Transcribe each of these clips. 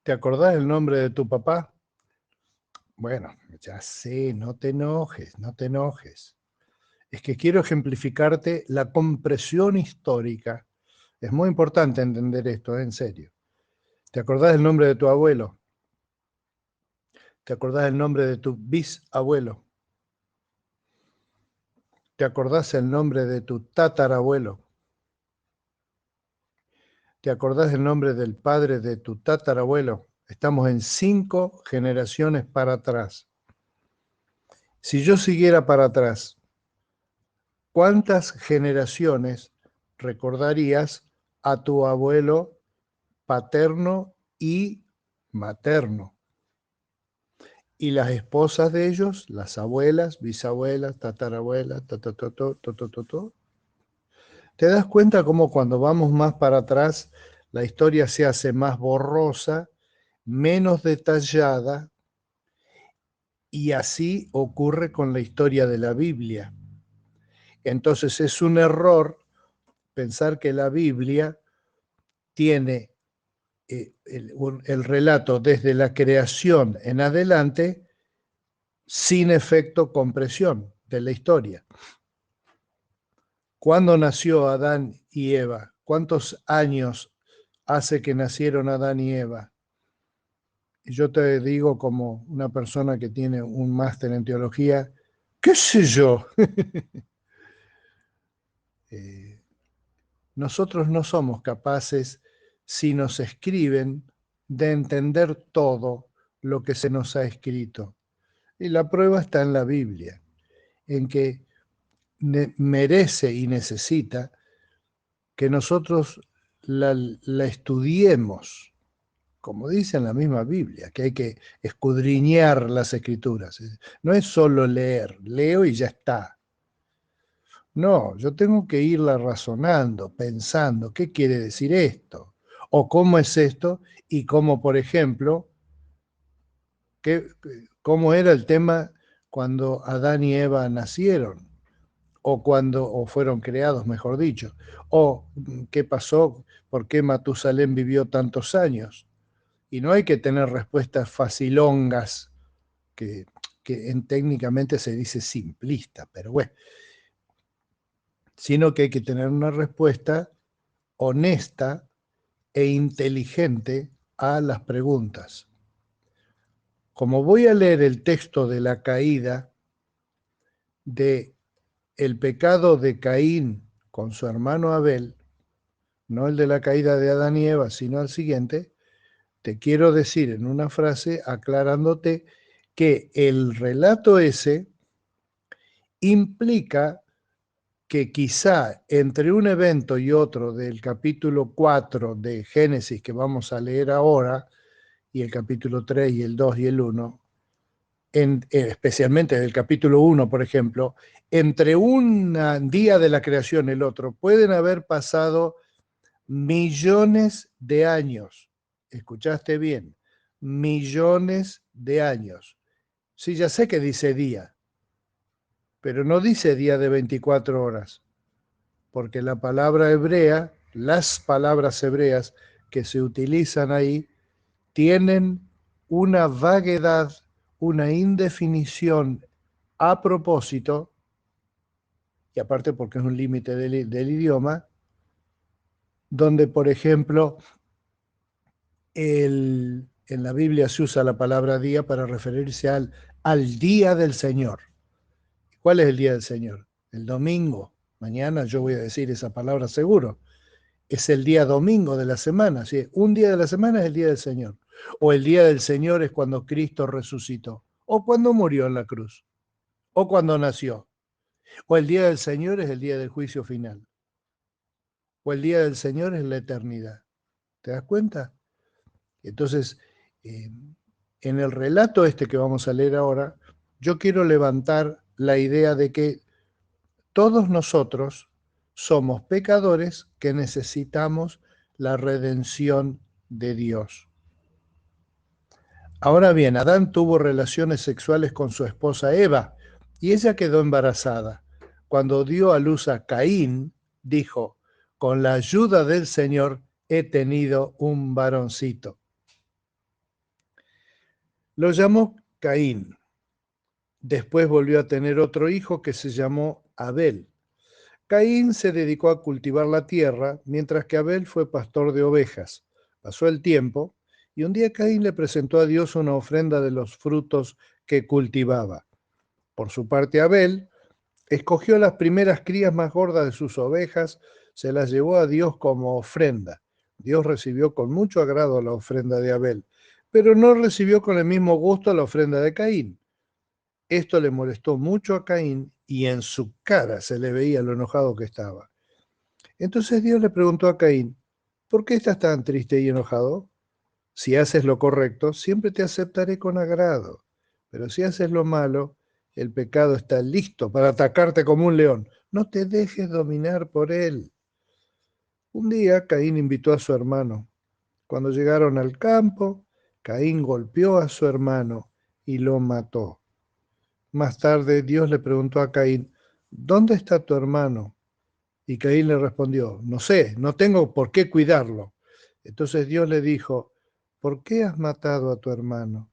¿Te acordás el nombre de tu papá? Bueno, ya sé, no te enojes, no te enojes. Es que quiero ejemplificarte la compresión histórica. Es muy importante entender esto, en serio. ¿Te acordás del nombre de tu abuelo? ¿Te acordás del nombre de tu bisabuelo? ¿Te acordás el nombre de tu tatarabuelo? ¿Te acordás del nombre del padre de tu tatarabuelo? Estamos en 5 generaciones para atrás. Si yo siguiera para atrás, ¿cuántas generaciones recordarías a tu abuelo paterno y materno? Y las esposas de ellos, las abuelas, bisabuelas, tatarabuelas, ¿te das cuenta cómo cuando vamos más para atrás la historia se hace más borrosa, menos detallada, y así ocurre con la historia de la Biblia? Entonces es un error pensar que la Biblia tiene el relato desde la creación en adelante sin efecto compresión de la historia. ¿Cuándo nació Adán y Eva? ¿Cuántos años hace que nacieron Adán y Eva? Y yo te digo como una persona que tiene un máster en teología, ¿qué sé yo? Nosotros no somos capaces, si nos escriben, de entender todo lo que se nos ha escrito. Y la prueba está en la Biblia, en que merece y necesita que nosotros la estudiemos, como dice en la misma Biblia, que hay que escudriñar las escrituras. No es solo leer, leo y ya está. No, yo tengo que irla razonando, pensando, ¿qué quiere decir esto? ¿O cómo es esto? Y cómo, por ejemplo, cómo era el tema cuando Adán y Eva nacieron, o fueron creados, mejor dicho, o qué pasó, por qué Matusalén vivió tantos años. Y no hay que tener respuestas facilongas, que, técnicamente se dice simplista, pero bueno, sino que hay que tener una respuesta honesta e inteligente a las preguntas. Como voy a leer el texto de la caída, de el pecado de Caín con su hermano Abel, no el de la caída de Adán y Eva, sino el siguiente, te quiero decir en una frase aclarándote que el relato ese implica que quizá entre un evento y otro del capítulo 4 de Génesis que vamos a leer ahora, y el capítulo 3 y el 2 y el 1, especialmente del capítulo 1, por ejemplo, entre un día de la creación y el otro, pueden haber pasado millones de años. ¿Escuchaste bien? Millones de años. Sí, ya sé que dice día, pero no dice día de 24 horas, porque la palabra hebrea, las palabras hebreas que se utilizan ahí, tienen una vaguedad, una indefinición a propósito, y aparte porque es un límite del idioma, donde, por ejemplo, en la Biblia se usa la palabra día para referirse al día del Señor. ¿Cuál es el día del Señor? El domingo. Mañana yo voy a decir esa palabra seguro. Es el día domingo de la semana. ¿Sí? Un día de la semana es el día del Señor. O el día del Señor es cuando Cristo resucitó. O cuando murió en la cruz. O cuando nació. O el día del Señor es el día del juicio final. O el día del Señor es la eternidad. ¿Te das cuenta? Entonces, eh, en el relato este que vamos a leer ahora, yo quiero levantar la idea de que todos nosotros somos pecadores que necesitamos la redención de Dios. Ahora bien, Adán tuvo relaciones sexuales con su esposa Eva y ella quedó embarazada. Cuando dio a luz a Caín, dijo, con la ayuda del Señor he tenido un varoncito. Lo llamó Caín. Después volvió a tener otro hijo que se llamó Abel. Caín se dedicó a cultivar la tierra, mientras que Abel fue pastor de ovejas. Pasó el tiempo, y un día Caín le presentó a Dios una ofrenda de los frutos que cultivaba. Por su parte, Abel escogió las primeras crías más gordas de sus ovejas, se las llevó a Dios como ofrenda. Dios recibió con mucho agrado la ofrenda de Abel, pero no recibió con el mismo gusto la ofrenda de Caín. Esto le molestó mucho a Caín y en su cara se le veía lo enojado que estaba. Entonces Dios le preguntó a Caín, ¿por qué estás tan triste y enojado? Si haces lo correcto, siempre te aceptaré con agrado, pero si haces lo malo, el pecado está listo para atacarte como un león. No te dejes dominar por él. Un día Caín invitó a su hermano. Cuando llegaron al campo, Caín golpeó a su hermano y lo mató. Más tarde Dios le preguntó a Caín, ¿dónde está tu hermano? Y Caín le respondió, no sé, no tengo por qué cuidarlo. Entonces Dios le dijo, ¿por qué has matado a tu hermano?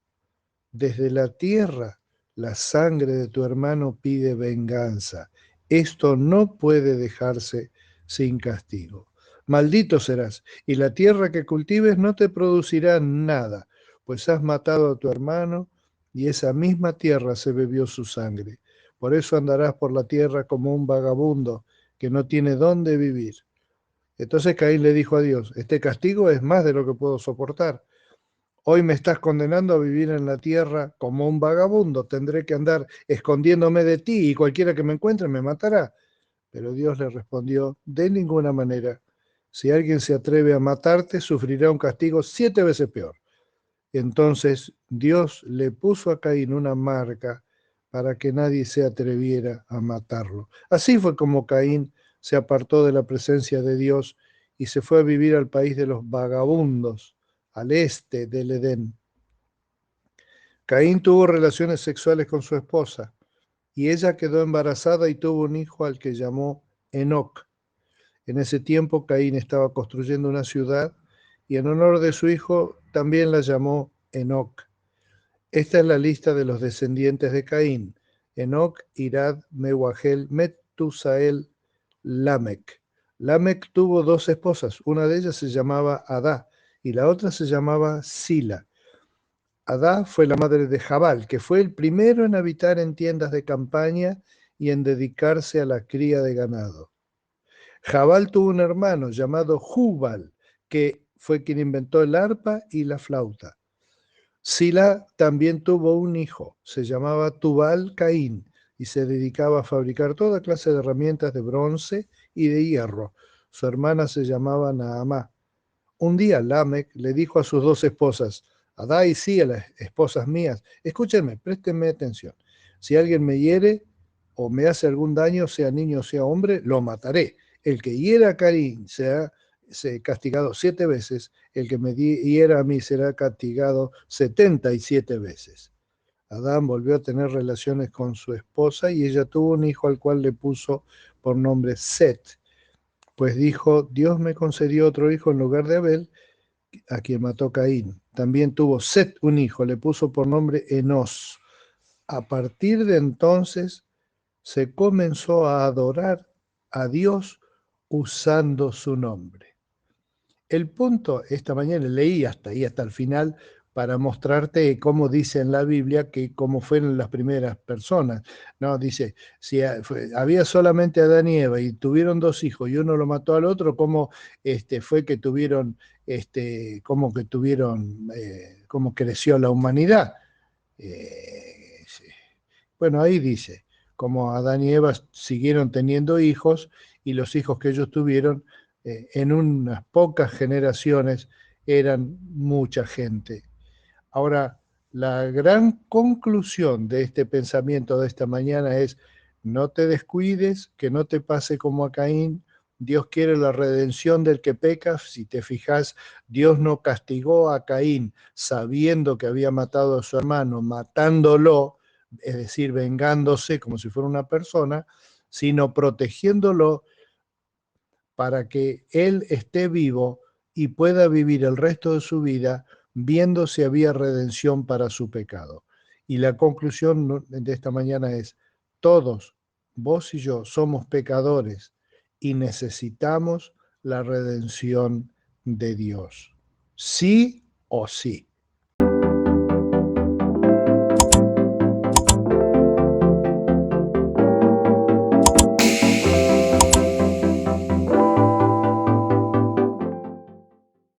Desde la tierra la sangre de tu hermano pide venganza. Esto no puede dejarse sin castigo. Maldito serás, y la tierra que cultives no te producirá nada, pues has matado a tu hermano, y esa misma tierra se bebió su sangre. Por eso andarás por la tierra como un vagabundo que no tiene dónde vivir. Entonces Caín le dijo a Dios, este castigo es más de lo que puedo soportar. Hoy me estás condenando a vivir en la tierra como un vagabundo. Tendré que andar escondiéndome de ti y cualquiera que me encuentre me matará. Pero Dios le respondió, de ninguna manera. Si alguien se atreve a matarte, sufrirá un castigo 7 veces peor. Entonces Dios le puso a Caín una marca para que nadie se atreviera a matarlo. Así fue como Caín se apartó de la presencia de Dios y se fue a vivir al país de los vagabundos, al este del Edén. Caín tuvo relaciones sexuales con su esposa y ella quedó embarazada y tuvo un hijo al que llamó Enoc. En ese tiempo Caín estaba construyendo una ciudad y en honor de su hijo también la llamó Enoc. Esta es la lista de los descendientes de Caín: Enoc, Irad, Mehujael, Metusael, Lamec. Lamec tuvo dos esposas, una de ellas se llamaba Adá y la otra se llamaba Sila. Adá fue la madre de Jabal, que fue el primero en habitar en tiendas de campaña y en dedicarse a la cría de ganado. Jabal tuvo un hermano llamado Jubal, que fue quien inventó el arpa y la flauta. Sila también tuvo un hijo, se llamaba Tubal Caín, y se dedicaba a fabricar toda clase de herramientas de bronce y de hierro. Su hermana se llamaba Naamá. Un día Lamec le dijo a sus dos esposas, Adá y Sila, esposas mías, escúchenme, préstenme atención. Si alguien me hiere o me hace algún daño, sea niño o sea hombre, lo mataré. El que hiera a Caín será castigado 7 veces, el que me hiera a mí será castigado 77 veces. Adán volvió a tener relaciones con su esposa y ella tuvo un hijo al cual le puso por nombre Set, pues dijo, Dios me concedió otro hijo en lugar de Abel, a quien mató Caín. También tuvo Set un hijo, le puso por nombre Enos. A partir de entonces se comenzó a adorar a Dios usando su nombre. El punto, esta mañana leí hasta ahí, hasta el final, para mostrarte cómo dice en la Biblia que cómo fueron las primeras personas. No, dice, si había solamente Adán y Eva y tuvieron dos hijos y uno lo mató al otro, ¿cómo fue que tuvieron, cómo creció la humanidad? Sí. Bueno, ahí dice, como Adán y Eva siguieron teniendo hijos y los hijos que ellos tuvieron en unas pocas generaciones eran mucha gente. Ahora, la gran conclusión de este pensamiento de esta mañana es, no te descuides, que no te pase como a Caín. Dios quiere la redención del que peca. Si te fijas, Dios no castigó a Caín sabiendo que había matado a su hermano, matándolo, es decir, vengándose como si fuera una persona, sino protegiéndolo para que él esté vivo y pueda vivir el resto de su vida viendo si había redención para su pecado. Y la conclusión de esta mañana es, todos, vos y yo, somos pecadores y necesitamos la redención de Dios. Sí o sí.